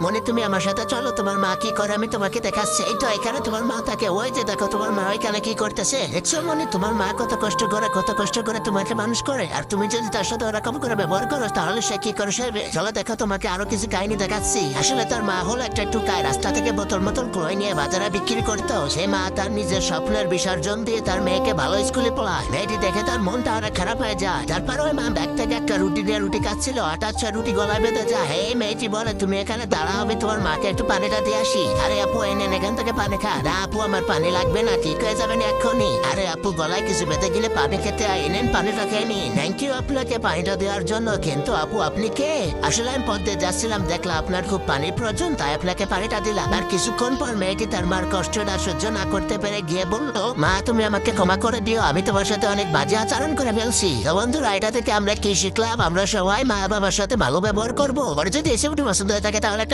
মনে তুমি আমার সাথে চলো, তোমার মা কি করে আমি তোমাকে দেখাচ্ছি। এই তো এখানে তোমার মা থাকে, ওই যে দেখো তোমার মা ওইখানে কি করতেছে দেখছো। মনে তোমার মা কত কষ্ট করে তোমাকে মানুষ করে, আর তুমি যদি তার সাথে ওরকম করে ব্যবহার করো তাহলে সে কি করে সইবে। চলো দেখো তোমাকে আরো কিছু কাহিনী দেখাচ্ছি। আসলে তার মা হলো একটা টুকায়, রাস্তা থেকে বোতল মতল ক্রয় নিয়ে বাজারে বিক্রি করতো। সে মা তার নিজের স্বপ্নের বিসর্জন দিয়ে তার মেয়েকে ভালো স্কুলে পড়ায়। মেয়েটি দেখে তার মনটা অনেক খারাপ হয়ে যায়। তারপর ওই মা ব্যাগ থেকে একটা রুটি দিয়ে রুটি খাচ্ছিল, আটার ছয় রুটি গলায় বেঁধে যায়। হে মেয়েটি বলে তুমি এখানে দাঁড়া, হবে তোমার মাকে একটু পানিটা দিয়ে আসি। আরে আপু এনেন এখান থেকে পানি খা। না আপু আমার পানি লাগবে না, ঠিক হয়ে যাবেন এক্ষুনি। আরে আপু গলায় কিছু বেঁধে গেলে পানি খেতে এনেন, পানিটা খেয়ে নিন। থ্যাংক ইউ আপনাকে পানিটা দেওয়ার জন্য, কিন্তু আপু আপনি কে? আসলে আমি পথ দিয়ে যাচ্ছিলাম, দেখলাম আপনার খুব পানির প্রয়োজন, তাই আপনাকে পানিটা দিলাম। আর কিছুক্ষণ পর মেয়েটি তার মার কষ্টটা সহ্য না করতে পেরে গিয়ে বললো, মা তুমি আমাকে ক্ষমা করে দিও, আমি তোমার সাথে অনেক বাজে আচরণ করে ফেলছি। তো বন্ধুরা এটা থেকে আমরা কি শিখলাম? আমরা সবাই মা বাবার সাথে ভালো ব্যবহার করবো। আর যদি এসে পছন্দ হয়ে থাকে তাহলে একটা